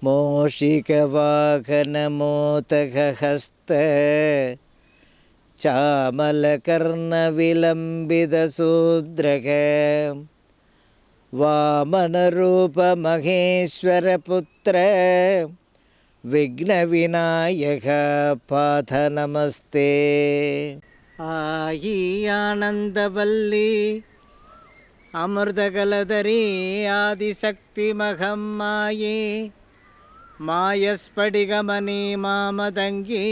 மூஷிகவாகனமோதகஹஸ்த சாமலகர்ணவிலம்பிதசூத்ரக வாமனரூபமகேஸ்வரபுத்திர விக்னவிநாயக பாத நமஸ்தே. ஆயி ஆனந்தவல்லி அமிர்தகலதரி ஆதிசக்தி மகம்மாயே மாயஸ்படிகமணி மாமதங்கி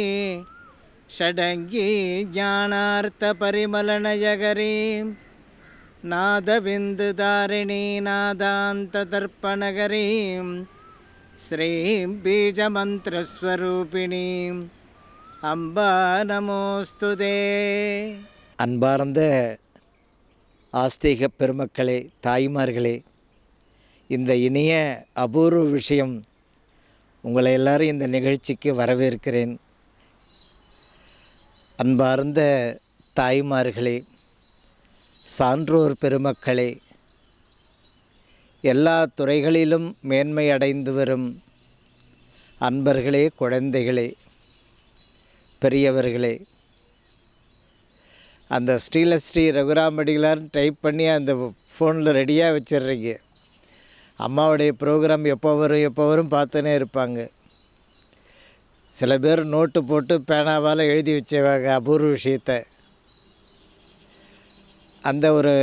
ஷடங்கி ஞானார்த்த பரிமளநயகரி நாதவிந்துதாரிணி நாதாந்த தர்ப்பணகரி ஸ்ரீம் பீஜமந்திரஸ்வரூபிணி அம்பா நமோஸ்துதே. அன்பார்ந்த ஆஸ்திக பெருமக்களே, தாய்மார்களே, இந்த இனிய அபூர்வ விஷயம் உங்களை எல்லாரும் இந்த நிகழ்ச்சிக்கு வரவேற்கிறேன். அன்பார்ந்த தாய்மார்களே, சான்றோர் பெருமக்களே, எல்லா துறைகளிலும் மேன்மை அடைந்து வரும் அன்பர்களே, குழந்தைகளே, பெரியவர்களே, அந்த ஸ்ரீ ரகுராமடிகளார்னு டைப் பண்ணி அந்த ஃபோனில் ரெடியாக வச்சிடுறீங்க. அம்மாவுடைய ப்ரோக்ராம் எப்போ வரும் பார்த்துனே இருப்பாங்க. சில பேர் நோட்டு போட்டு பேனாவால் எழுதி வச்சுவாங்க அபூர்வ விஷயத்தை. அந்த ஒரு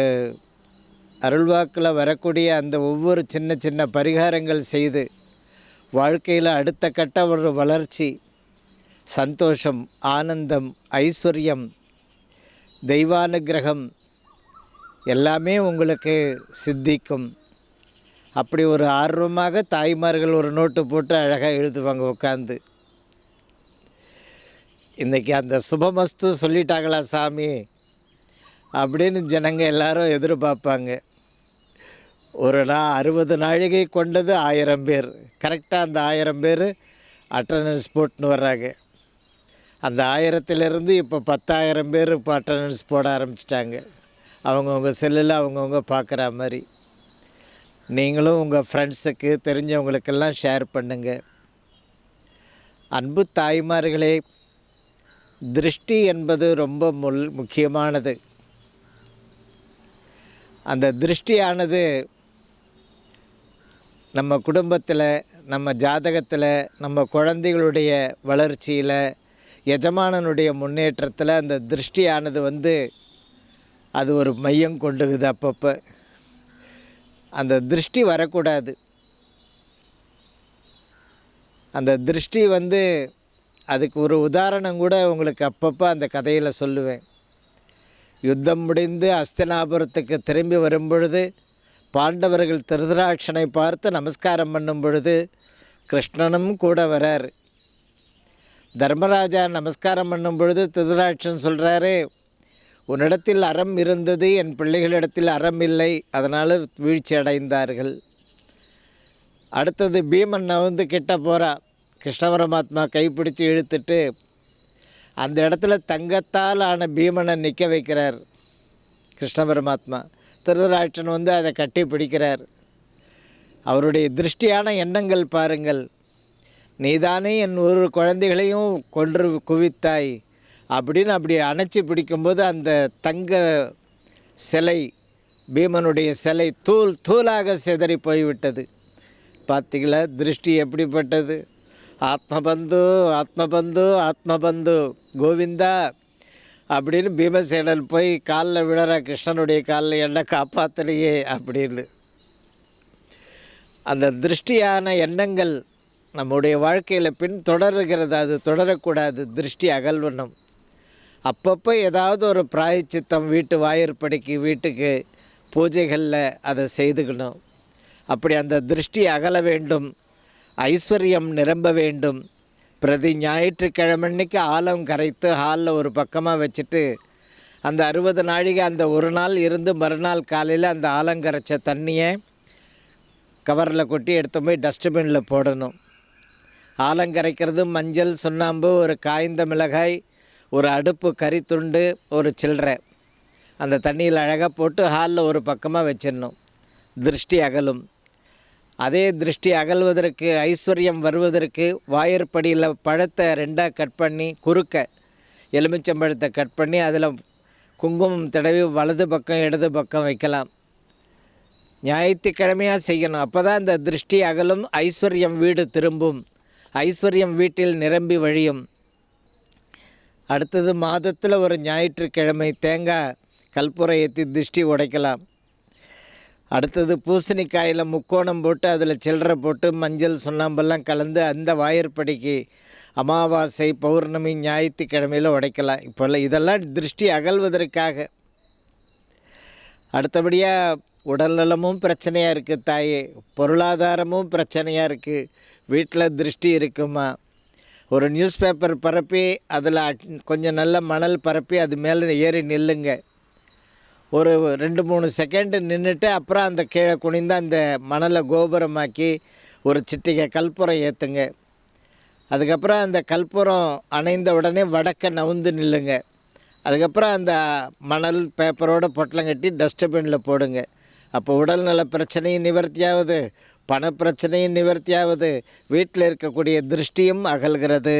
அருள்வாக்கில் வரக்கூடிய அந்த ஒவ்வொரு சின்ன சின்ன பரிகாரங்கள் செய்து வாழ்க்கையில் அடுத்த கட்ட ஒரு வளர்ச்சி, சந்தோஷம், ஆனந்தம், ஐஸ்வர்யம், தெய்வானுக்கிரகம் எல்லாமே உங்களுக்கு சித்திக்கும். அப்படி ஒரு ஆர்வமாக தாய்மார்கள் ஒரு நோட்டு போட்டு அழகாக எழுதுவாங்க உட்காந்து. இன்றைக்கி அந்த சுபமஸ்து சொல்லிட்டாங்களா சாமி அப்படின்னு ஜனங்க எல்லாரும் எதிர்பார்ப்பாங்க. ஒரு 60 நாழிகை கொண்டது 1000 பேர். கரெக்டாக அந்த 1000 பேர் அட்டண்டன்ஸ் போட்டுன்னு வர்றாங்க. அந்த 1000லேருந்து இப்போ 10,000 பேர் இப்போ அட்டண்டன்ஸ் போட ஆரம்பிச்சிட்டாங்க. அவங்கவுங்க செல்லில் அவங்கவுங்க பார்க்குற மாதிரி. நீங்களும் உங்கள் ஃப்ரெண்ட்ஸுக்கு தெரிஞ்சவங்களுக்கெல்லாம் ஷேர் பண்ணுங்கள். அன்பு தாய்மார்களே, திருஷ்டி என்பது ரொம்ப முக்கியமானது. அந்த திருஷ்டியானது நம்ம குடும்பத்தில், நம்ம ஜாதகத்தில், நம்ம குழந்தைகளுடைய வளர்ச்சியில், எஜமானனுடைய முன்னேற்றத்தில் அந்த திருஷ்டியானது அது ஒரு மையம் கொண்டுக்குது. அப்பப்போ அந்த திருஷ்டி வரக்கூடாது. அந்த திருஷ்டி அதுக்கு ஒரு உதாரணம் கூட உங்களுக்கு அப்பப்போ அந்த கதையில் சொல்லுவேன். யுத்தம் முடிந்து அஸ்தினாபுரத்துக்கு திரும்பி வரும் பொழுது பாண்டவர்கள் திருதராட்சனை பார்த்து நமஸ்காரம் பண்ணும் பொழுது கிருஷ்ணனும் கூட வரார். தர்மராஜா நமஸ்காரம் பண்ணும் பொழுது திருதராட்சன் சொல்கிறாரு, உன்னிடத்தில் அறம் இருந்தது, என் பிள்ளைகளிடத்தில் அறம் இல்லை, அதனால் வீழ்ச்சி அடைந்தார்கள். அடுத்தது பீமன் கிட்ட போகிறான். கிருஷ்ண பரமாத்மா கைப்பிடிச்சு இழுத்துட்டு அந்த இடத்துல தங்கத்தால் ஆன பீமனை நிற்க வைக்கிறார் கிருஷ்ண பரமாத்மா. திருதராட்சன் அதை கட்டி பிடிக்கிறார். அவருடைய திருஷ்டியான எண்ணங்கள் பாருங்கள். நீதானே என் ஒரு குழந்தைகளையும் கொன்று குவித்தாய் அப்படின்னு அப்படி அணைச்சி பிடிக்கும்போது அந்த தங்க சிலை, பீமனுடைய சிலை தூள் தூளாக சிதறி போய்விட்டது. பார்த்திங்களா திருஷ்டி எப்படிப்பட்டது? ஆத்மபந்து ஆத்மபந்து ஆத்மபந்து கோவிந்தா அப்படின்னு பீமசேனன் போய் காலில் விழற, கிருஷ்ணனுடைய காலில் என்ன காப்பாற்றலையே அப்படின்னு. அந்த திருஷ்டியான எண்ணங்கள் நம்முடைய வாழ்க்கையில் பின் தொடருகிறது. அது தொடரக்கூடாது. திருஷ்டி அகல்வனம். அப்பப்போ ஏதாவது ஒரு பிராயச்சித்தம் வீட்டு வாயிற்படிக்கு, வீட்டுக்கு பூஜைகளில் அதை செய்துக்கணும். அப்படி அந்த திருஷ்டி அகல வேண்டும், ஐஸ்வர்யம் நிரம்ப வேண்டும். பிரதி ஞாயிற்றுக்கிழமைக்கு ஆலம் கரைத்து ஹாலில் ஒரு பக்கமாக வச்சுட்டு அந்த 60 நாழிகை அந்த ஒரு நாள் இருந்து மறுநாள் காலையில் அந்த ஆலங்கரைச்ச தண்ணியை கவரில் கொட்டி எடுத்து போய் டஸ்ட்பினில் போடணும். ஆலங்கரைக்கிறது மஞ்சள், சுண்ணாம்பு, ஒரு காய்ந்த மிளகாய், ஒரு அடுப்பு கறித்துண்டு, ஒரு சில்லறை அந்த தண்ணியில் அழகாக போட்டு ஹாலில் ஒரு பக்கமாக வச்சிடணும். திருஷ்டி அகலும். அதே திருஷ்டி அகல்வதற்கு, ஐஸ்வர்யம் வருவதற்கு வாயிற்படியில் பழத்தை 2ஆக கட் பண்ணி, குறுக்க எலுமிச்சம்பழத்தை கட் பண்ணி அதில் குங்குமம் தடவி வலது பக்கம் இடது பக்கம் வைக்கலாம். ஞாயிற்றுக்கிழமையாக செய்யணும். அப்போ தான் இந்த திருஷ்டி அகலும், ஐஸ்வர்யம் வீடு திரும்பும், ஐஸ்வர்யம் வீட்டில் நிரம்பி வழியும். அடுத்தது மாதத்தில் ஒரு ஞாயிற்றுக்கிழமை தேங்காய் கற்பூரம் ஏற்றி திருஷ்டி உடைக்கலாம். அடுத்தது பூசணிக்காயில் முக்கோணம் போட்டு அதில் சில்லறை போட்டு மஞ்சள் சுண்ணாம்பெல்லாம் கலந்து அந்த வாயிற்படிக்கு அமாவாசை, பௌர்ணமி, ஞாயிற்றுக்கிழமையில் உடைக்கலாம். இப்போல்லாம் இதெல்லாம் திருஷ்டி அகல்வதற்காக. அடுத்தபடியாக உடல்நலமும் பிரச்சனையாக இருக்குது தாயே, பொருளாதாரமும் பிரச்சனையாக இருக்குது, வீட்டில் திருஷ்டி இருக்குமா. ஒரு நியூஸ் பேப்பர் பரப்பி அதில் கொஞ்சம் நல்ல மணல் பரப்பி அது மேலே ஏறி நில்லுங்க. ஒரு 2-3 செகண்டு நின்றுட்டு அப்புறம் அந்த கீழே குனிந்து அந்த மணலை கோபுரமாக்கி ஒரு சிட்டிகை கற்பூரம் ஏற்றுங்க. அதுக்கப்புறம் அந்த கற்பூரம் அணைந்த உடனே வடக்க நவுந்து நில்லுங்க. அதுக்கப்புறம் அந்த மணல் பேப்பரோடு பொட்டலம் கட்டி டஸ்ட்பினில் போடுங்க. அப்போ உடல்நல பிரச்சனையும் நிவர்த்தியாகுது, பணப்பிரச்சனையும் நிவர்த்தியாகுது, வீட்டில் இருக்கக்கூடிய திருஷ்டியும் அகல்கிறது.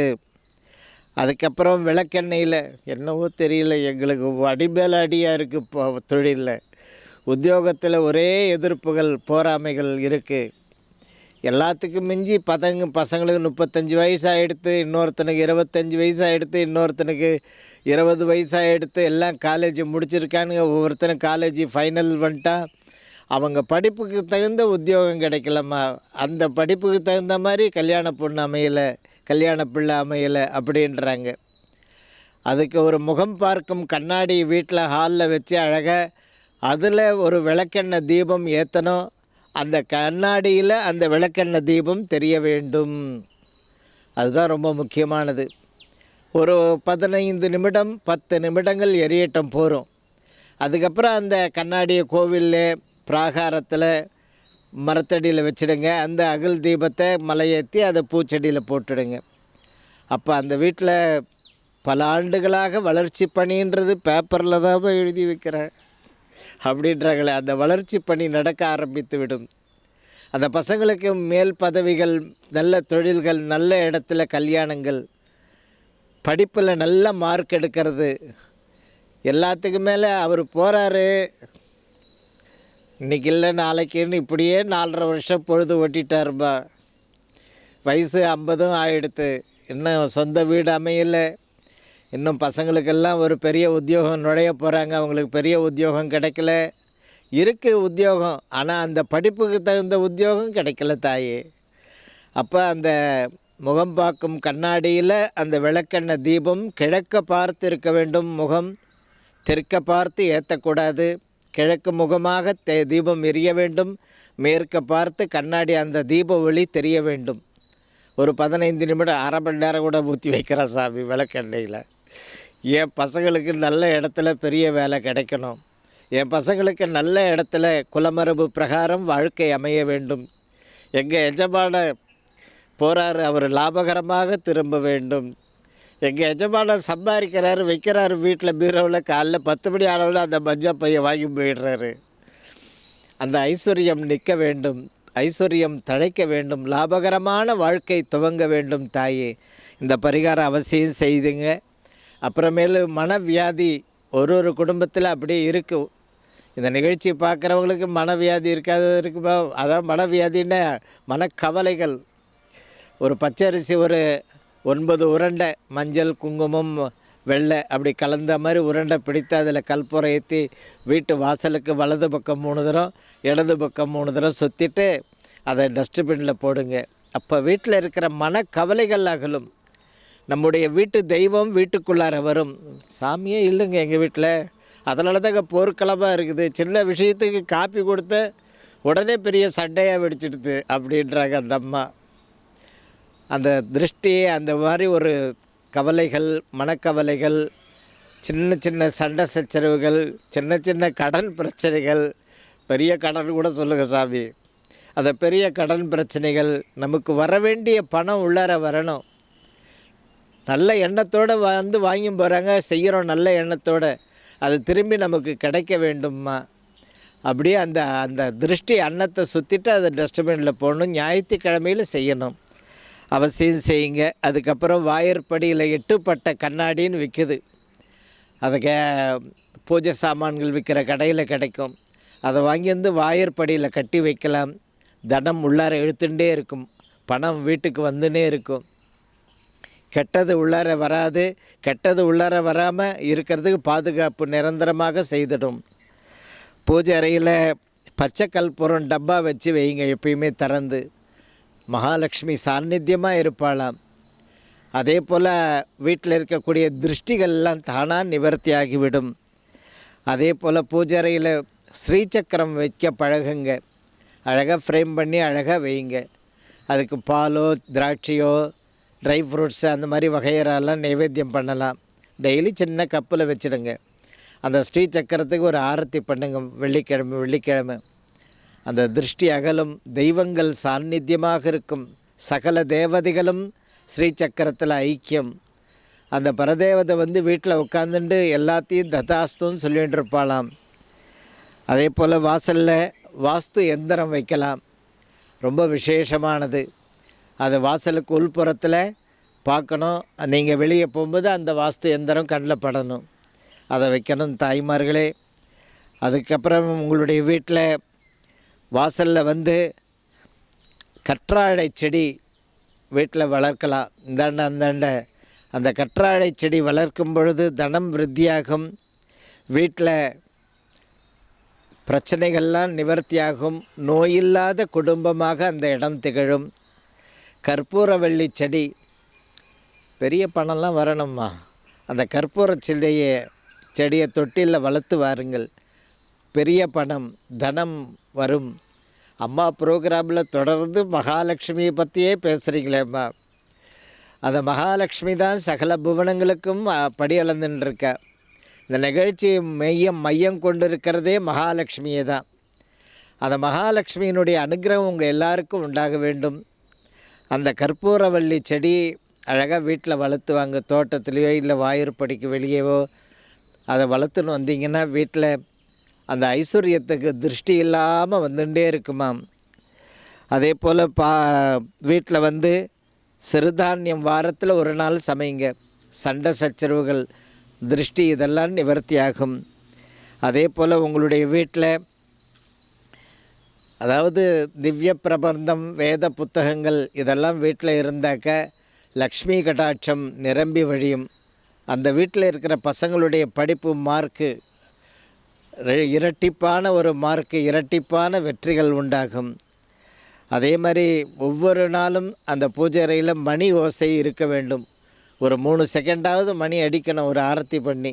அதுக்கப்புறம் விளக்கெண்ணெயில் என்னவோ தெரியல, எங்களுக்கு அடிமேல அடியாக இருக்குது. இப்போ தொழிலில், உத்தியோகத்தில் ஒரே எதிர்ப்புகள், போராமைகள் இருக்குது. எல்லாத்துக்கும் மிஞ்சி பசங்களுக்கு 35 வயசாகிடுத்து, இன்னொருத்தனுக்கு 25 வயசாகிடுத்து, இன்னொருத்தனுக்கு 20 வயசாகிடுத்து. எல்லாம் காலேஜ் முடிச்சிருக்கானுங்க. ஒவ்வொருத்தனும் காலேஜ் ஃபைனல் வந்துட்டா அவங்க படிப்புக்கு தகுந்த உத்தியோகம் கிடைக்கலம்மா, அந்த படிப்புக்கு தகுந்த மாதிரி கல்யாண பொண்ணு அமையலை, கல்யாண பிள்ளை அமையலை அப்படின்றாங்க. அதுக்கு ஒரு முகம் பார்க்கும் கண்ணாடி வீட்டில் ஹாலில் வச்சு அழகாக அதில் ஒரு விளக்கெண்ணெய் தீபம் ஏற்றணும். அந்த கண்ணாடியில் அந்த விளக்கெண்ணெய் தீபம் தெரிய வேண்டும். அதுதான் ரொம்ப முக்கியமானது. ஒரு 15 நிமிடம் 10 நிமிடங்கள் எரியட்டம் போகிறோம். அதுக்கப்புறம் அந்த கண்ணாடியை கோவிலில் பிராகாரத்தில் மரத்தடியில் வச்சுடுங்க. அந்த அகல் தீபத்தை மலையேற்றி அதை பூச்செடியில் போட்டுடுங்க. அப்போ அந்த வீட்டில் பல ஆண்டுகளாக வளர்ச்சி பணின்றது பேப்பரில் தான் போய் எழுதி வைக்கிறேன் அப்படின்றாங்களே, அந்த வளர்ச்சி பணி நடக்க ஆரம்பித்து விடும். அந்த பசங்களுக்கு மேல் பதவிகள், நல்ல தொழில்கள், நல்ல இடத்துல கல்யாணங்கள், படிப்பில் நல்ல மார்க் எடுக்கிறது, எல்லாத்துக்கும் மேலே அவர் போகிறாரு இன்றைக்கி இல்லை நாளைக்குன்னு இப்படியே 4.5 வருஷம் பொழுது ஓட்டிட்டாருப்பா. வயசு 50 ஆகிடுத்து, இன்னும் சொந்த வீடு அமையலை, இன்னும் பசங்களுக்கெல்லாம் ஒரு பெரிய உத்தியோகம் நுழைய போகிறாங்க, அவங்களுக்கு பெரிய உத்தியோகம் கிடைக்கல. இருக்குது உத்தியோகம், ஆனால் அந்த படிப்புக்கு தகுந்த உத்தியோகம் கிடைக்கல தாயே. அப்போ அந்த முகம் பார்க்கும் கண்ணாடியில் அந்த விளக்கெண்ணெய் தீபம் கிழக்க பார்த்து இருக்க வேண்டும். முகம் தெற்க பார்த்து ஏற்றக்கூடாது. கிழக்கு முகமாக தீபம் எரிய வேண்டும். மேற்க பார்த்து கண்ணாடி அந்த தீப ஒளி தெரிய வேண்டும். ஒரு 15 நிமிடம், அரை மணி நேரம் கூட ஊற்றி வைக்கிற சாமி விளக்கெண்ணெயில். என் பசங்களுக்கு நல்ல இடத்துல பெரிய வேலை கிடைக்கணும், என் பசங்களுக்கு நல்ல இடத்துல குலமரபு பிரகாரம் வாழ்க்கை அமைய வேண்டும், எங்கள் எஜமான போகிறாரு அவர் லாபகரமாக திரும்ப வேண்டும், எங்கள் எஜமானர் சம்பாதிக்கிறாரு வைக்கிறாரு வீட்டில் பீரோவில், காலைல 10 மணி அளவில் அந்த மஞ்சள் பையை வாங்கி போயிடுறாரு. அந்த ஐஸ்வர்யம் நிற்க வேண்டும், ஐஸ்வர்யம் தழைக்க வேண்டும், லாபகரமான வாழ்க்கை துவங்க வேண்டும் தாயே. இந்த பரிகாரம் அவசியம் செய்துங்க. அப்புறமேலு மனவியாதி ஒரு குடும்பத்தில் அப்படியே இருக்குது. இந்த நிகழ்ச்சி பார்க்குறவங்களுக்கு மனவியாதி இருக்காது இருக்குமா? அதான் மனவியாதின்னா மனக்கவலைகள். ஒரு பச்சரிசி ஒரு 9 உருண்டை மஞ்சள் குங்குமம் வெள்ளை அப்படி கலந்த மாதிரி உருண்டை பிடித்து அதில் கற்பூரம் ஏற்றி வீட்டு வாசலுக்கு வலது பக்கம் 3 தரம் இடது பக்கம் 3 தரம் சுற்றிட்டு அதை டஸ்ட்பினில் போடுங்க. அப்போ வீட்டில் இருக்கிற மனக்கவலைகள் அகலும். நம்முடைய வீட்டு தெய்வம் வீட்டுக்குள்ளார வரும். சாமியே இல்லைங்க எங்கள் வீட்டில், அதனால தாங்க போர்க்களமாக இருக்குது, சின்ன விஷயத்துக்கு காப்பி கொடுத்த உடனே பெரிய சண்டையாக வெடிச்சிடுது அப்படின்றாங்க அந்த அம்மா. அந்த திருஷ்டி அந்த மாதிரி ஒரு கவலைகள், மனக்கவலைகள், சின்ன சின்ன சண்டை சச்சரவுகள், சின்ன சின்ன கடன் பிரச்சனைகள், பெரிய கடன் கூட சொல்லுங்கள் சாமி, அந்த பெரிய கடன் பிரச்சனைகள், நமக்கு வர வேண்டிய பணம் உள்ளார வரணும். நல்ல எண்ணத்தோடு வாங்கி போகிறாங்க, செய்கிறோம் நல்ல எண்ணத்தோடு, அது திரும்பி நமக்கு கிடைக்க வேண்டும்மா. அப்படியே அந்த அந்த திருஷ்டி அன்னத்தை சுற்றிட்டு அதை டஸ்ட்பினில் போடணும். ஞாயிற்றுக்கிழமையில் செய்யணும், அவசியம் செய்யுங்க. அதுக்கப்புறம் வாயிற்படியில் 8 பட்டை கண்ணாடின்னு விற்குது. அதுக்கு பூஜை சாமான்கள் விற்கிற கடையில் கிடைக்கும். அதை வாங்கி வந்து வாயிற்படியில் கட்டி வைக்கலாம். தனம் உள்ளார இழுத்துட்டே இருக்கும், பணம் வீட்டுக்கு வந்துன்னே இருக்கும். கெட்டது உள்ளார வராது. கெட்டது உள்ளார வராமல் இருக்கிறதுக்கு பாதுகாப்பு நிரந்தரமாக செய்திடும். பூஜை அறையில் பச்சை கற்பூரம் டப்பா வச்சு வைங்க, எப்பயுமே திறந்து. மகாலட்சுமி சாநித்தியமாக இருப்பாளாம். அதே போல் வீட்டில் இருக்கக்கூடிய திருஷ்டிகள்லாம் தானாக நிவர்த்தி ஆகிவிடும். அதே போல் பூஜை அறையில் ஸ்ரீசக்கரம் வைக்க பழகுங்க. அழகாக ஃப்ரேம் பண்ணி அழகாக வைங்க. அதுக்கு பாலோ திராட்சையோ ட்ரை ஃப்ரூட்ஸு அந்த மாதிரி வகையறெல்லாம் நைவேத்தியம் பண்ணலாம். டெய்லி சின்ன கப்பில் வச்சுடுங்க. அந்த ஸ்ரீசக்கரத்துக்கு ஒரு ஆரத்தி பண்ணுங்க வெள்ளிக்கிழமை. அந்த திருஷ்டி அகலும். தெய்வங்கள் சாநித்தியமாக இருக்கும். சகல தேவதைகளும் ஸ்ரீசக்கரத்தில் ஐக்கியம். அந்த பரதேவதை வந்து வீட்டில் உட்காந்துட்டு எல்லாத்தையும் ததாஸ்துன்னு சொல்லிகிட்டு இருப்பாளாம். அதே போல் வாசலில் வாஸ்து எந்திரம் வைக்கலாம், ரொம்ப விசேஷமானது. அது வாசலுக்கு உள்புறத்தில் பார்க்கணும். நீங்கள் வெளியே போகும்போது அந்த வாஸ்து எந்திரம் கண்ணில் படணும், அதை வைக்கணும் தாய்மார்களே. அதுக்கப்புறம் உங்களுடைய வீட்டில் வாசலில் வந்து கற்றாழை செடி வீட்டில் வளர்க்கலாம். இந்தாண்ட அந்தாண்ட அந்த கற்றாழை செடி வளர்க்கும் பொழுது தனம் விருத்தியாகும். வீட்டில் பிரச்சனைகள்லாம் நிவர்த்தியாகும். நோயில்லாத குடும்பமாக அந்த இடம் திகழும். கற்பூரவள்ளி செடி, பெரிய பணம்லாம் வரணும்மா. அந்த கற்பூர செடியை தொட்டிலில் வளர்த்து வாருங்கள். பெரிய பணம் தனம் வரும். அம்மா ப்ரோக்ராமில் தொடர்ந்து மகாலட்சுமியை பற்றியே பேசுகிறீங்களேம்மா. அந்த மகாலட்சுமி தான் சகல புவனங்களுக்கும் படி அளந்துட்டுருக்கா. இந்த நிகழ்ச்சி மையம் கொண்டு இருக்கிறதே மகாலட்சுமியே தான். அந்த மகாலட்சுமியினுடைய அனுகிரகம் உங்கள் எல்லாருக்கும் உண்டாக வேண்டும். அந்த கற்பூரவள்ளி செடி அழகாக வீட்டில் வளர்த்துவாங்க. தோட்டத்துலேயோ இல்லை வாயிற்படிக்கு வெளியேவோ அதை வளர்த்துன்னு வந்தீங்கன்னா வீட்டில் அந்த ஐஸ்வர்யத்துக்கு திருஷ்டி இல்லாமல் வந்துட்டே இருக்குமாம். அதே போல் வீட்டில் வந்து சிறுதானியம் வாரத்தில் ஒரு நாள் சமைங்க. சண்டை சச்சரவுகள் திருஷ்டி இதெல்லாம் நிவர்த்தியாகும். அதே போல் உங்களுடைய வீட்டில் அதாவது திவ்ய பிரபந்தம் வேத புத்தகங்கள் இதெல்லாம் வீட்டில் இருந்தாக்க லக்ஷ்மி கடாட்சம் நிரம்பி வழியும். அந்த வீட்டில் இருக்கிற பசங்களுடைய படிப்பு மார்க்கு இரட்டிப்பான ஒரு மார்க்கு, இரட்டிப்பான வெற்றிகள் உண்டாகும். அதே மாதிரி ஒவ்வொரு நாளும் அந்த பூஜை அறையில் மணி ஓசை இருக்க வேண்டும். ஒரு 3 செகண்டாவது மணி அடிக்கணும். ஒரு ஆரத்தி பண்ணி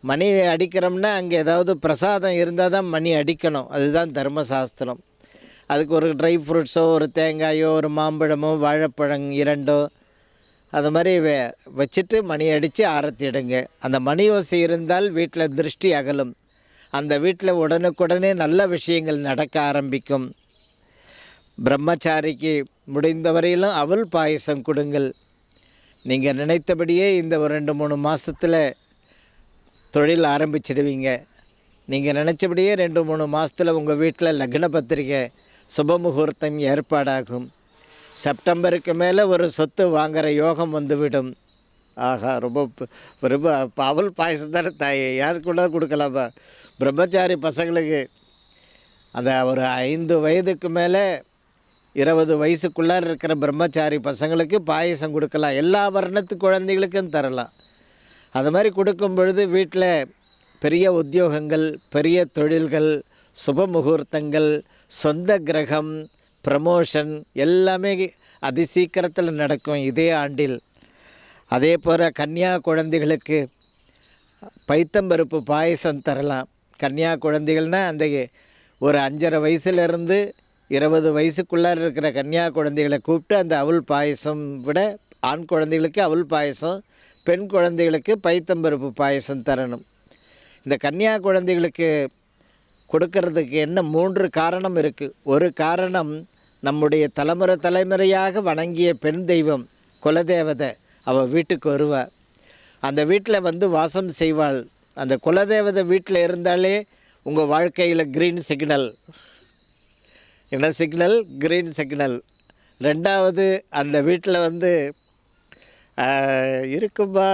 மணி அடிக்கிறோம்னா அங்கே ஏதாவது பிரசாதம் இருந்தால் தான் மணி அடிக்கணும். அதுதான் தர்மசாஸ்திரம். அதுக்கு ஒரு ட்ரை ஃப்ரூட்ஸோ ஒரு தேங்காயோ ஒரு மாம்பழமோ வாழைப்பழம் 2 அது மாதிரி வச்சுட்டு மணி அடித்து ஆரத்தி எடுங்க. அந்த மணி ஓசை இருந்தால் வீட்டில் திருஷ்டி அகலும். அந்த வீட்டில் உடனுக்குடனே நல்ல விஷயங்கள் நடக்க ஆரம்பிக்கும். பிரம்மச்சாரிக்கு முடிந்த வரையிலும் அவல் பாயசம் கொடுங்கள். நீங்கள் நினைத்தபடியே இந்த ஒரு 2-3 மாதத்தில் தொழில் ஆரம்பிச்சிடுவீங்க. நீங்கள் நினச்சபடியே 2-3 மாதத்தில் உங்கள் வீட்டில் லக்ன பத்திரிகை சுபமுகூர்த்தம் ஏற்பாடாகும். செப்டம்பருக்கு மேலே ஒரு சொத்து வாங்குகிற யோகம் வந்துவிடும். ஆஹா, ரொம்ப அவல் பாயசம் தானே தாய், யாருக்குள்ள கொடுக்கலாமா? பிரம்மச்சாரி பசங்களுக்கு அந்த ஒரு 5 வயதுக்கு மேலே 20 வயசுக்குள்ளார இருக்கிற பிரம்மச்சாரி பசங்களுக்கு பாயசம் கொடுக்கலாம். எல்லா வர்ணத்து குழந்தைகளுக்கும் தரலாம். அது மாதிரி கொடுக்கும் பொழுது வீட்டில் பெரிய உத்தியோகங்கள், பெரிய தொழில்கள், சுப முகூர்த்தங்கள், சொந்த கிரகம், ப்ரமோஷன் எல்லாமே அதிசீக்கிரத்தில் நடக்கும் இதே ஆண்டில். அதே போல் கன்னியா குழந்தைகளுக்கு பைத்தம்பருப்பு பாயசம் தரலாம். கன்னியா குழந்தைகள்னால் அந்த ஒரு 5.5 வயசுலேருந்து 20 வயசுக்குள்ளார இருக்கிற கன்னியா குழந்தைகளை கூப்பிட்டு அந்த அவல் பாயசம் விட ஆண் குழந்தைகளுக்கு அவல் பாயசம், பெண் குழந்தைகளுக்கு பைத்தம்பருப்பு பாயசம் தரணும். இந்த கன்னியா குழந்தைகளுக்கு கொடுக்கறதுக்கு என்ன 3 காரணம் இருக்குது. ஒரு காரணம், நம்முடைய தலைமுறையாக வணங்கிய பெண் தெய்வம் குலதேவதை அவள் வீட்டுக்கு வருவாள். அந்த வீட்டில் வந்து வாசம் செய்வாள். அந்த குலதேவதை வீட்டில் இருந்தாலே உங்கள் வாழ்க்கையில் க்ரீன் சிக்னல். என்ன சிக்னல்? Green signal. ரெண்டாவது, அந்த வீட்டில் வந்து இருக்கும்பா,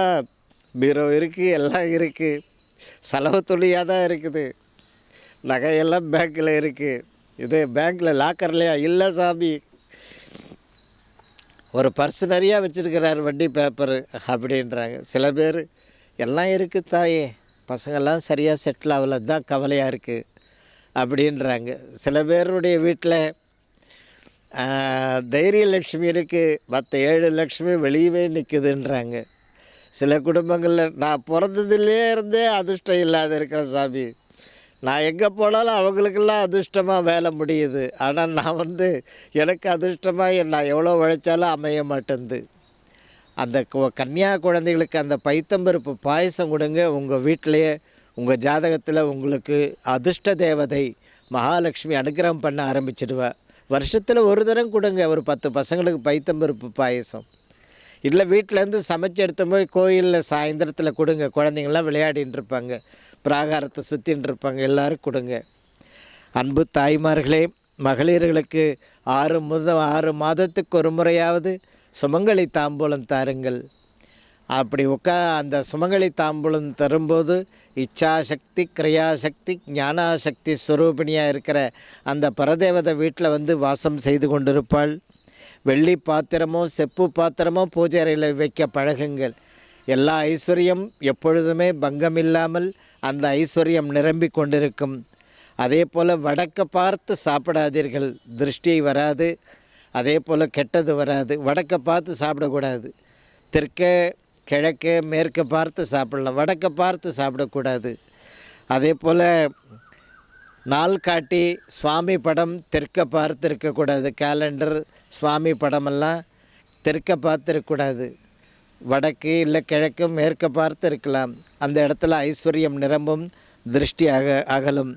பீரோ இருக்குது, எல்லாம் இருக்குது, செலவு துணியாக தான் இருக்குது, நகையெல்லாம் பேங்க்கில் இருக்குது. இது பேங்க்கில் லாக்கர்லையா? இல்லை சாமி, ஒரு பர்ஸ் நிறையா வச்சுருக்கிறார், வட்டி பேப்பரு அப்படின்றாங்க. சில பேர் எல்லாம் இருக்குது தாயே, பசங்கள்லாம் சரியாக செட்டில் ஆகல, தான் கவலையாக இருக்குது அப்படின்றாங்க. சில பேருடைய வீட்டில் தைரிய லட்சுமி இருக்குது, மற்ற 7 லட்சுமி வெளியவே நிற்குதுன்றாங்க. சில குடும்பங்களில் நான் பிறந்ததுலேயே இருந்தே அதிர்ஷ்டம் இல்லாத இருக்கிற சாமி, நான் எங்கே போனாலும் அவங்களுக்கெல்லாம் அதிர்ஷ்டமாக வேலை முடியுது, ஆனால் நான் வந்து எனக்கு அதிர்ஷ்டமாக நான் எவ்வளோ உழைச்சாலும் அமைய மாட்டேங்குது. அந்த கன்னியா குழந்தைகளுக்கு அந்த பைத்தம்பருப்பு பாயசம் கொடுங்க. உங்கள் வீட்டிலையே உங்கள் ஜாதகத்தில் உங்களுக்கு அதிர்ஷ்ட தேவதை மகாலட்சுமி அனுகிரகம் பண்ண ஆரம்பிச்சிடுவா. வருஷத்தில் ஒரு தரம் கொடுங்க, ஒரு 10 பசங்களுக்கு பைத்தம்பருப்பு பாயசம். இல்லை வீட்டிலேருந்து சமைச்சு எடுத்து போய் கோயிலில் சாயந்தரத்தில் கொடுங்க. குழந்தைங்கள்லாம் விளையாடின்னு இருப்பாங்க, பிராகாரத்தை சுற்றின்னு இருப்பாங்க, எல்லோரும் கொடுங்க. அன்பு தாய்மார்களே, மகளிர்களுக்கு 6 மாதத்துக்கு ஒரு முறையாவது சுமங்கலி தாம்பூலம் தாருங்கள். அப்படி அந்த சுமங்கலி தாம்பூலம் தரும்போது இச்சாசக்தி, கிரியாசக்தி, ஞானாசக்தி ஸ்வரூபிணியாக இருக்கிற அந்த பரதேவதை வீட்டில் வந்து வாசம் செய்து கொண்டிருப்பாள். வெள்ளி பாத்திரமோ செப்பு பாத்திரமோ பூஜை அறையில் வைக்க பழகுங்கள். எல்லா ஐஸ்வர்யம் எப்பொழுதுமே பங்கமில்லாமல் அந்த ஐஸ்வர்யம் நிரம்பி கொண்டிருக்கும். அதே போல் வடக்க பார்த்து சாப்பிடாதீர்கள், திருஷ்டி வராது. அதே போல் கெட்டது வராது. வடக்க பார்த்து சாப்பிடக்கூடாது. தெற்கே கிழக்கே மேற்க பார்த்து சாப்பிடலாம், வடக்க பார்த்து சாப்பிடக்கூடாது. அதே போல் நாள் காட்டி சுவாமி படம் தெற்க பார்த்து இருக்கக்கூடாது. கேலண்டர், சுவாமி படமெல்லாம் தெற்க பார்த்து இருக்கக்கூடாது. வடக்கு இல்லை கிழக்கு மேற்க பார்த்து இருக்கலாம். அந்த இடத்துல ஐஸ்வர்யம் நிரம்பும், திருஷ்டி அகலும்.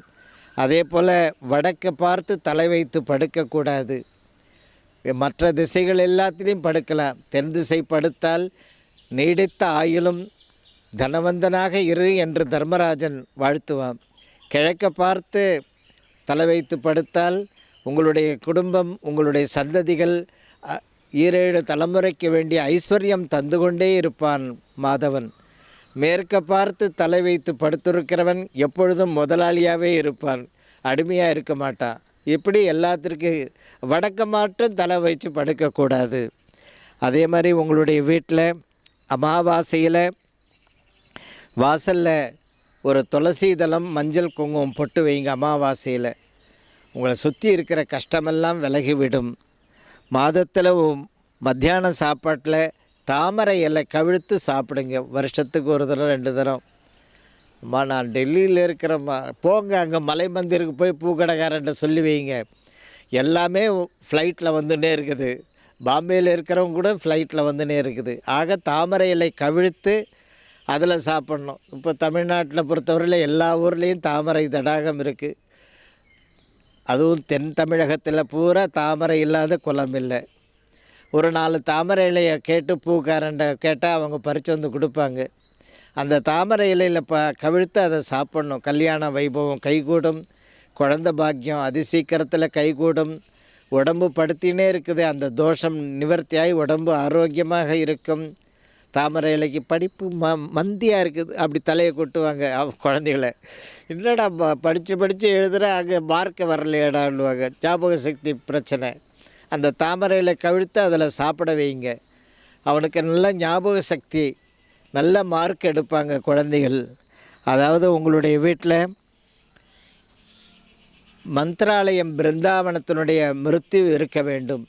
அதே போல் வடக்க பார்த்து தலை வைத்து படுக்கக்கூடாது. மற்ற திசைகள் எல்லாத்திலையும் படுக்கலாம். தென் திசை படுத்தால் நீடித்த ஆயுளும் தனவந்தனாக இரு என்று தர்மராஜன் வாழ்த்துவான். கிழக்க பார்த்து தலை வைத்து படுத்தால் உங்களுடைய குடும்பம், உங்களுடைய சந்ததிகள் 7 தலைமுறைக்கு வேண்டிய ஐஸ்வர்யம் தந்து கொண்டே இருப்பான் மாதவன். மேற்க பார்த்து தலை வைத்து படுத்திருக்கிறவன் எப்பொழுதும் முதலாளியாகவே இருப்பான், அடிமையாக இருக்க மாட்டான். இப்படி எல்லாத்திற்கும் வடக்க மட்டும் தலை வச்சு படுக்கக்கூடாது. அதே மாதிரி உங்களுடைய வீட்டில் அமாவாசையில் வாசலில் ஒரு துளசி தளம், மஞ்சள் குங்குமம் பொட்டு வைங்க. அமாவாசையில் உங்களை சுற்றி இருக்கிற கஷ்டமெல்லாம் விலகிவிடும். மாதத்தில் மத்தியான சாப்பாட்டில் தாமரை இலை கவிழ்த்து சாப்பிடுங்க. வருஷத்துக்கு ஒரு தரம் 2 தரம். அம்மா நான் டெல்லியில் இருக்கிறம்மா, போங்க அங்கே மலை மந்திருக்கு போய் பூக்கடைக்காரன்ட்ட சொல்லி வைங்க. எல்லாமே ஃப்ளைட்டில் வந்துன்னே இருக்குது. பாம்பேயில் இருக்கிறவங்க கூட ஃப்ளைட்டில் வந்துன்னே இருக்குது. ஆக தாமரை இலை கவிழ்த்து அதில் சாப்பிட்ணும். இப்போ தமிழ்நாட்டில் பொறுத்தவரையில் எல்லா ஊர்லேயும் தாமரை தடாகம் இருக்குது. அதுவும் தென் தமிழகத்தில் பூரா தாமரை இல்லாத குளம் இல்லை. ஒரு 4 தாமரை இலையை கேட்டு பூக்காரண்ட கேட்டால் அவங்க பறித்து வந்து கொடுப்பாங்க. அந்த தாமரை இலையில் கவிழ்த்து அதை சாப்பிட்ணும். கல்யாண வைபவம் கைகூடும், குழந்த பாக்கியம் அதிசீக்கிரத்தில் கைகூடும். உடம்பு படுத்தினே இருக்குது, அந்த தோஷம் நிவர்த்தியாகி உடம்பு ஆரோக்கியமாக இருக்கும். தாமரை இலைக்கு படிப்பு மந்தியாக இருக்குது, அப்படி தலையை கொட்டுவாங்க குழந்தைகளை. என்னடா படித்து எழுதுகிற அங்கே மார்க்க வரலையடான்னுவாங்க. ஞாபக சக்தி பிரச்சனை. அந்த தாமரை இலை கவிழ்த்து அதில் சாப்பிட வைங்க. அவனுக்கு நல்ல ஞாபக சக்தி, நல்ல மார்க் எடுப்பாங்க குழந்தைகள். அதாவது உங்களுடைய வீட்டில் மந்திராலயம் பிருந்தாவனத்தினுடைய மிருத்யு இருக்க வேண்டும்.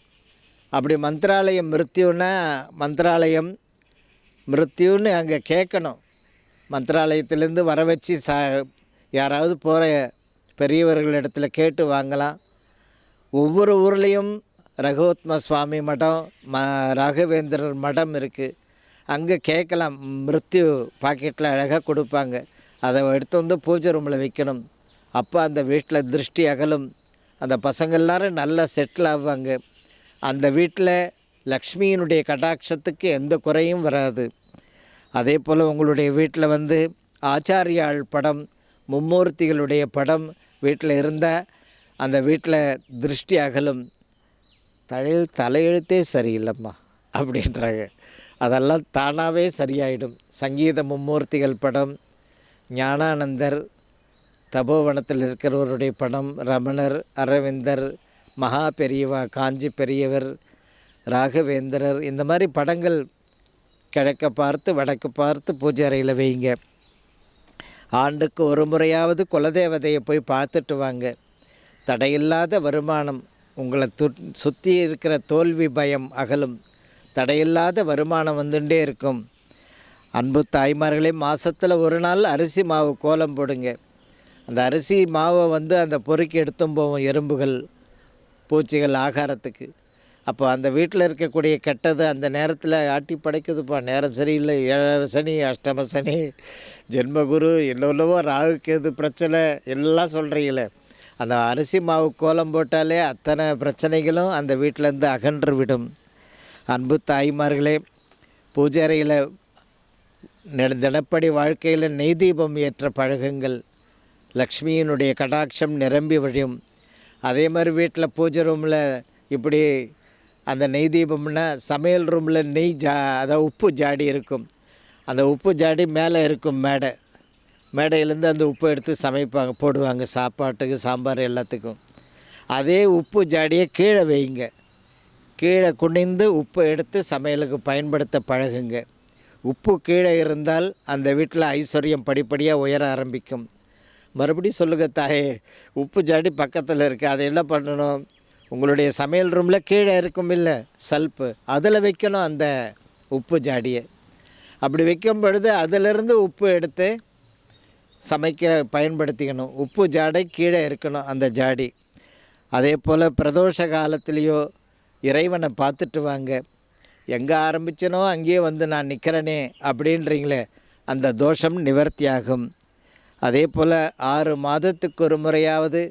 அப்படி மந்திராலயம் மிருத்யுன்னா மந்திராலயம் மிருத்யுன்னு அங்கே கேட்கணும். மந்திராலயத்திலேருந்து வர வச்சு யாராவது போகிற பெரியவர்களிடத்துல கேட்டு வாங்கலாம். ஒவ்வொரு ஊர்லேயும் ரகுவத்ம சுவாமி மடம், ராகவேந்திரர் மடம் இருக்குது. அங்கே கேட்கலாம். மிருத்யு பாக்கெட்டில் அழகாக கொடுப்பாங்க. அதை எடுத்து வந்து பூஜை ரூமில் வைக்கணும். அப்போ அந்த வீட்டில் திருஷ்டி அகலும். அந்த பசங்க எல்லோரும் நல்லா செட்டில் ஆவாங்க. அந்த வீட்டில் லக்ஷ்மியினுடைய கடாட்சத்துக்கு எந்த குறையும் வராது. அதே போல் உங்களுடைய வீட்டில் வந்து ஆச்சாரியாள் படம், மும்மூர்த்திகளுடைய படம் வீட்டில் இருந்தால் அந்த வீட்டில் திருஷ்டி அகலும். தலையெழுத்தே சரியில்லைம்மா அப்படின்றாங்க. அதெல்லாம் தானாகவே சரியாயிடும். சங்கீத மும்மூர்த்திகள் படம், ஞானானந்தர், தபோவனத்தில் இருக்கிறவருடைய படம், ரமணர், அரவிந்தர், மகா பெரியவா, காஞ்சி பெரியவர், ராகவேந்திரர், இந்த மாதிரி படங்கள் கிழக்க பார்த்து வடக்கு பார்த்து பூஜை அறையில் வைங்க. ஆண்டுக்கு ஒரு முறையாவது குலதேவதையை போய் பார்த்துட்டு வாங்க. தடையில்லாத வருமானம், உங்களை சுற்றி இருக்கிற தோல்வி பயம் அகலும். தடையில்லாத வருமானம் வந்துட்டே இருக்கும். அன்பு தாய்மார்களே, மாதத்தில் ஒரு நாள் அரிசி மாவு கோலம் போடுங்க. அந்த அரிசி மாவை அந்த பொறுக்கி எடுத்தும் போவோம் எறும்புகள், பூச்சிகள் ஆகாரத்துக்கு. அப்போ அந்த வீட்டில் இருக்கக்கூடிய கெட்டது அந்த நேரத்தில் ஆட்டி படைக்குதுப்பா. நேரம் சரியில்லை, 7 சனி, அஷ்டம சனி, ஜென்மகுரு, எவ்வளவோ ராகு கேது பிரச்சனை எல்லாம் சொல்கிறீங்களே. அந்த அரிசி மாவு கோலம் போட்டாலே அத்தனை பிரச்சனைகளும் அந்த வீட்டிலேருந்து அகன்று விடும். அன்பு தாய்மார்களே, பூஜை அறையில் தினப்படி வாழ்க்கையில் நெய் தீபம் ஏற்ற பழகுங்கள். லக்ஷ்மியினுடைய கடாட்சம் நிரம்பி வழியும். அதே மாதிரி வீட்டில் பூஜை ரூமில் இப்படி அந்த நெய் தீபம்னா சமையல் ரூமில் அதாவது உப்பு ஜாடி இருக்கும். அந்த உப்பு ஜாடி மேலே இருக்கும் மேடையிலேருந்து அந்த உப்பு எடுத்து போடுவாங்க சாப்பாட்டுக்கு, சாம்பார் எல்லாத்துக்கும். அதே உப்பு ஜாடியை கீழே வைங்க. கீழே குனிந்து உப்பு எடுத்து சமையலுக்கு பயன்படுத்த பழகுங்க. உப்பு கீழே இருந்தால் அந்த வீட்டில் ஐஸ்வர்யம் படிப்படியாக உயர ஆரம்பிக்கும். மறுபடியும் சொல்லுங்கள் தாயே, உப்பு ஜாடி பக்கத்தில் இருக்குது, அதை என்ன பண்ணணும்? உங்களுடைய சமையல் ரூமில் கீழே இருக்கும் இல்லை சல்ப்பு, அதில் வைக்கணும் அந்த உப்பு ஜாடியை. அப்படி வைக்கும் பொழுது அதிலிருந்து உப்பு எடுத்து சமைக்க பயன்படுத்திக்கணும். உப்பு ஜாடை கீழே இருக்கணும் அந்த ஜாடி. அதே போல் பிரதோஷ காலத்துலேயோ இறைவனை பார்த்துட்டு வாங்க. எங்கே ஆரம்பித்தனோ அங்கேயே நான் நிற்கிறேனே அப்படின்றீங்களே, அந்த தோஷம் நிவர்த்தியாகும். அதே போல் 6 மாதத்துக்கு ஒரு முறையாவது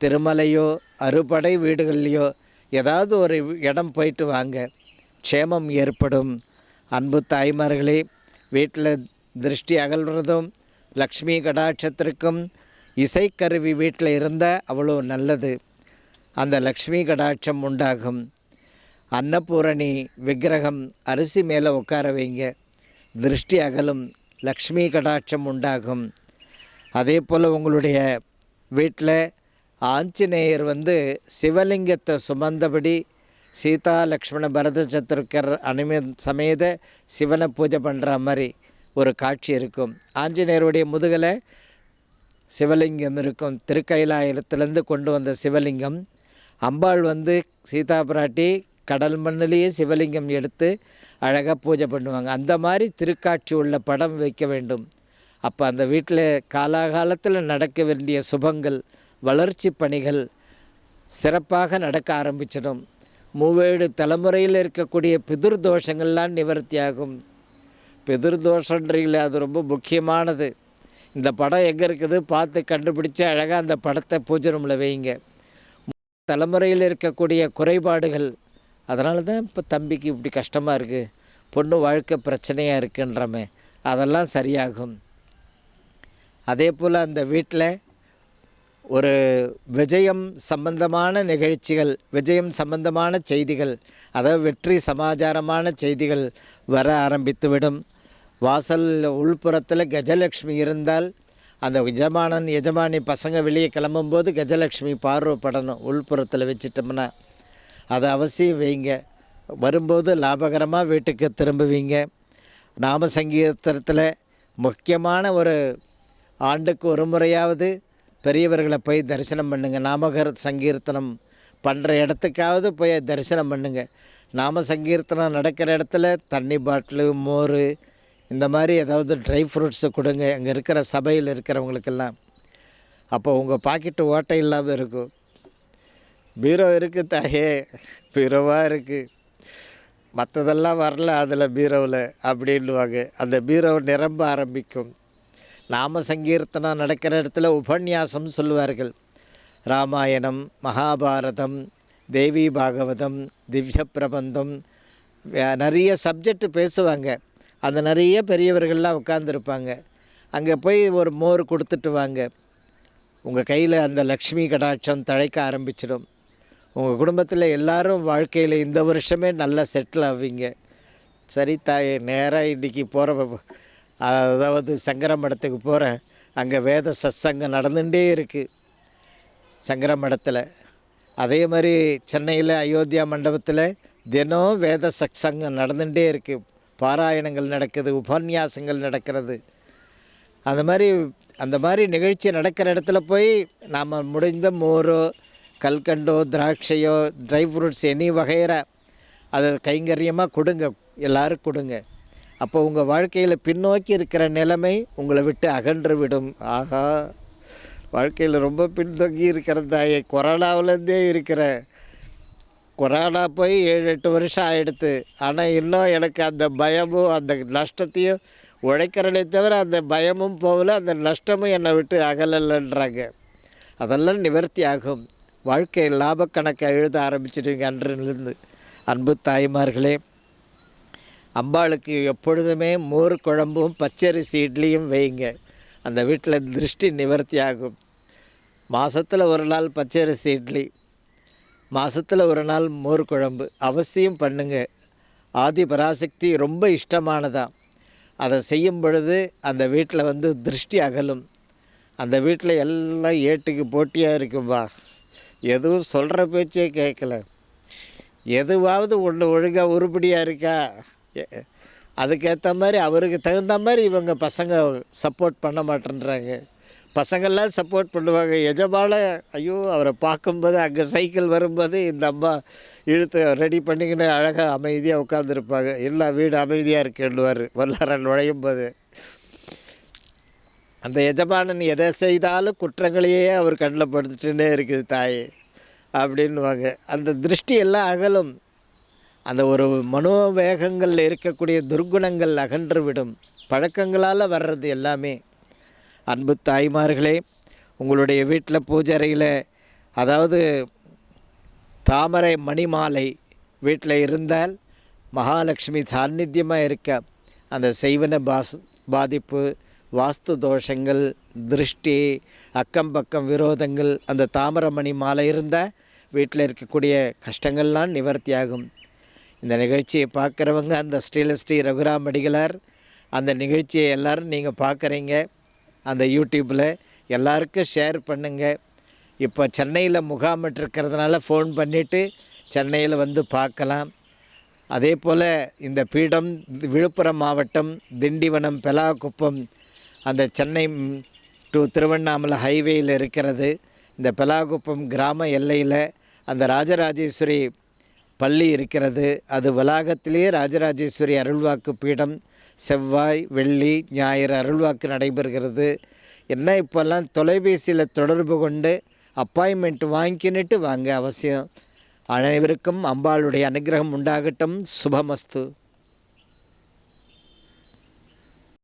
திருமலையோ அறுபடை வீடுகள்லையோ ஏதாவது ஒரு இடம் போயிட்டு வாங்க. க்ஷேமம் ஏற்படும். அன்பு தாய்மார்களே, வீட்டில் திருஷ்டி அகல்றதும் லக்ஷ்மி கடாட்சத்திற்கும் இசைக்கருவி வீட்டில் இருந்தால் அவ்வளோ நல்லது. அந்த லக்ஷ்மி கடாட்சம் உண்டாகும். அன்னபூரணி விக்கிரகம் அரிசி மேலே உட்கார வைங்க. திருஷ்டி அகலும், லக்ஷ்மி கடாட்சம் உண்டாகும். அதே போல் உங்களுடைய வீட்டில் ஆஞ்சநேயர் சிவலிங்கத்தை சுமந்தபடி சீதா லக்ஷ்மண பரத சத்ருக்கர் சமேத சிவனை பூஜை பண்ணுற மாதிரி ஒரு காட்சி இருக்கும். ஆஞ்சநேயருடைய முதுகில் சிவலிங்கம் இருக்கும். திருக்கைலாயத்திலேருந்து கொண்டு வந்த சிவலிங்கம். அம்பாள் சீதா பிராட்டி கடல் மண்ணிலேயே சிவலிங்கம் எடுத்து அழகாக பூஜை பண்ணுவாங்க. அந்த மாதிரி திருக்காட்சி உள்ள படம் வைக்க வேண்டும். அப்போ அந்த வீட்டில் காலாகாலத்தில் நடக்க வேண்டிய சுபங்கள், வளர்ச்சி பணிகள் சிறப்பாக நடக்க ஆரம்பிச்சிடும். 37 தலைமுறையில் இருக்கக்கூடிய பிதிர் தோஷங்கள்லாம் நிவர்த்தியாகும். பிதிர் தோஷன்றீங்களே, அது ரொம்ப முக்கியமானது. இந்த படம் எங்கே இருக்குது பார்த்து கண்டுபிடிச்சி அழகாக அந்த படத்தை பூஜை ரூமில் வைங்க. தலைமுறையில் இருக்கக்கூடிய குறைபாடுகள், அதனால தான் இப்போ தம்பிக்கு இப்படி கஷ்டமாக இருக்குது, பொண்ணு வாழ்க்கை பிரச்சனையாக இருக்குன்றமே, அதெல்லாம் சரியாகும். அதே போல் அந்த வீட்டில் ஒரு விஜயம் சம்பந்தமான நிகழ்ச்சிகள், விஜயம் சம்பந்தமான செய்திகள், அதாவது வெற்றி சமாச்சாரமான செய்திகள் வர ஆரம்பித்துவிடும். வாசல் உள்புறத்தில் கஜலக்ஷ்மி இருந்தால் அந்த எஜமானி பசங்க வெளியே கிளம்பும்போது கஜலக்ஷ்மி பார்வைப்படணும். உள்புறத்தில் வச்சிட்டோம்னா அதை அவசியம் வைங்க. வரும்போது லாபகரமாக வீட்டுக்கு திரும்புவீங்க. நாம சங்கீதத்தில் முக்கியமான ஒரு ஆண்டுக்கு ஒரு முறையாவது பெரியவர்களை போய் தரிசனம் பண்ணுங்கள். நாமகர் சங்கீர்த்தனம் பண்ணுற இடத்துக்காவது போய் தரிசனம் பண்ணுங்கள். நாம சங்கீர்த்தனம் நடக்கிற இடத்துல தண்ணி பாட்டிலு, மோர், இந்த மாதிரி ஏதாவது ட்ரை ஃப்ரூட்ஸு கொடுங்க அங்கே இருக்கிற சபையில் இருக்கிறவங்களுக்கெல்லாம். அப்போ உங்கள் பாக்கெட்டு ஓட்டை இல்லாமல் இருக்கும். பீரோ இருக்குது தாயே, பீரோவாக இருக்குது, மற்றதெல்லாம் வரல அதில் பீரோவில் அப்படின்வாங்க. அந்த பீரோ நிரம்ப ஆரம்பிக்கும். நாம சங்கீர்த்தனம் நடக்கிற இடத்துல உபன்யாசம் சொல்லுவார்கள். ராமாயணம், மகாபாரதம், தேவி பாகவதம், திவ்ய பிரபந்தம், நிறைய சப்ஜெக்ட் பேசுவாங்க. அந்த நிறைய பெரியவர்கள்லாம் உட்கார்ந்துருப்பாங்க. அங்கே போய் ஒரு மோர் கொடுத்துட்டு வாங்க. உங்கள் கையில் அந்த லக்ஷ்மி கடாட்சம் தழைக்க ஆரம்பிச்சிடும். உங்கள் குடும்பத்தில் எல்லோரும் வாழ்க்கையில் இந்த வருஷமே நல்லா செட்டில் ஆவீங்க. சரி தாயே, நேராக இன்றைக்கி போகிற, அதாவது சங்கர மடத்துக்கு போகிறேன். அங்கே வேத சத்சங்கம் நடந்துகிட்டே இருக்குது சங்கர மடத்தில். அதே மாதிரி சென்னையில் அயோத்தியா மண்டபத்தில் தினம் வேத சத்சங்கம் நடந்துகிட்டே இருக்குது. பாராயணங்கள் நடக்குது, உபன்யாசங்கள் நடக்கிறது. அந்த மாதிரி நிகழ்ச்சி நடக்கிற இடத்துல போய் நாம் முடிந்த மோரோ, கல்கண்டோ, திராட்சையோ, ட்ரை ஃப்ரூட்ஸ் எனி வகையிற அதை கைங்கரியமாக கொடுங்க, எல்லோரும் கொடுங்க. அப்போ உங்கள் வாழ்க்கையில் பின்னோக்கி இருக்கிற நிலைமை உங்களை விட்டு அகன்று விடும். ஆகா, வாழ்க்கையில் ரொம்ப பின்தங்கி இருக்கிறதாயே, கொரோனாவிலேருந்தே இருக்கிற. கொரோனா போய் 7-8 வருஷம் ஆகிடுது. ஆனால் இன்னும் எனக்கு அந்த பயமும் அந்த நஷ்டத்தையும் உழைக்கிறனே தவிர அந்த பயமும் போகல, அந்த நஷ்டமும் என்னை விட்டு அகலலைன்றாங்க. அதெல்லாம் நிவர்த்தி ஆகும். வாழ்க்கை லாபக்கணக்கை எழுத ஆரம்பிச்சிடுவீங்க அன்றிலிருந்து. அன்பு தாய்மார்களே, அம்பாளுக்கு எப்பொழுதுமே மோர் குழம்பும் பச்சரிசி இட்லியும் வைங்க. அந்த வீட்டில் திருஷ்டி நிவர்த்தி ஆகும். மாதத்தில் ஒரு நாள் பச்சரிசி இட்லி, மாதத்தில் ஒரு நாள் மோர் குழம்பு அவசியம் பண்ணுங்க. ஆதி பராசக்தி ரொம்ப இஷ்டமானதான். அதை செய்யும் பொழுது அந்த வீட்டில் திருஷ்டி அகலும். அந்த வீட்டில் எல்லாம் ஏட்டுக்கு போட்டியாக இருக்கும்பா. எதுவும் சொல்கிற பேச்சே கேட்கல. எதுவாவது ஒன்று ஒழுங்காக உருப்படியாக இருக்கா, அதுக்கேற்ற மாதிரி அவருக்கு தகுந்த மாதிரி இவங்க பசங்க சப்போர்ட் பண்ண மாட்டேன்றாங்க. பசங்கள்லாம் சப்போர்ட் பண்ணுவாங்க. எஜமால ஐயோ, அவரை பார்க்கும்போது அங்கே சைக்கிள் வரும்போது இந்த அம்மா இழுத்து ரெடி பண்ணிக்கின்னு அழகாக அமைதியாக உட்காந்துருப்பாங்க. எல்லா வீடு அமைதியாக இருக்குன்னுவார் வல்லார நுழையும் போது. அந்த எஜமானன் எதை செய்தாலும் குற்றங்களையே அவர் கண்ணில் படுத்துட்டுன்னே இருக்குது தாயே அப்படின்வாங்க. அந்த திருஷ்டி எல்லாம் அகலும். அந்த ஒரு மனோவேகங்களில் இருக்கக்கூடிய துர்குணங்கள் அகன்று விடும். பழக்கங்களால் வர்றது எல்லாமே. அன்பு தாய்மார்களே, உங்களுடைய வீட்டில் பூஜைறையில், அதாவது தாமரை மணிமாலை வீட்டில் இருந்தால் மகாலட்சுமி சாநித்தியமாக இருக்க அந்த செய்வன பாதிப்பு, வாஸ்து தோஷங்கள், திருஷ்டி, அக்கம் பக்கம் விரோதங்கள், அந்த தாமரமணி மாலை இருந்தால் வீட்டில் இருக்கக்கூடிய கஷ்டங்கள்லாம் நிவர்த்தி ஆகும். இந்த நிகழ்ச்சியை பார்க்குறவங்க அந்த ஸ்ரீ ரகுராம் அடிகளார் அந்த நிகழ்ச்சியை எல்லோரும் நீங்கள் பார்க்குறீங்க. அந்த யூடியூப்பில் எல்லாருக்கும் ஷேர் பண்ணுங்கள். இப்போ சென்னையில் முகாமிட்டிருக்கிறதுனால ஃபோன் பண்ணிவிட்டு சென்னையில் பார்க்கலாம். அதே போல் இந்த பீடம் விழுப்புரம் மாவட்டம் திண்டிவனம் பெலாகுப்பம், அந்த சென்னை டு திருவண்ணாமலை ஹைவேயில் இருக்கிறது. இந்த பெலாகுப்பம் கிராம எல்லையில் அந்த ராஜராஜேஸ்வரி பள்ளி இருக்கிறது. அது வளாகத்திலேயே ராஜராஜேஸ்வரி அருள்வாக்கு பீடம் செவ்வாய், வெள்ளி, ஞாயிறு அருள்வாக்கு நடைபெறுகிறது. என்ன இப்போல்லாம் தொலைபேசியில் தொடர்பு கொண்டு அப்பாயின்மெண்ட் வாங்கிக்கிட்டு வாங்க அவசியம். அனைவருக்கும் அம்பாளுடைய அனுகிரகம் உண்டாகட்டும். சுபமஸ்து.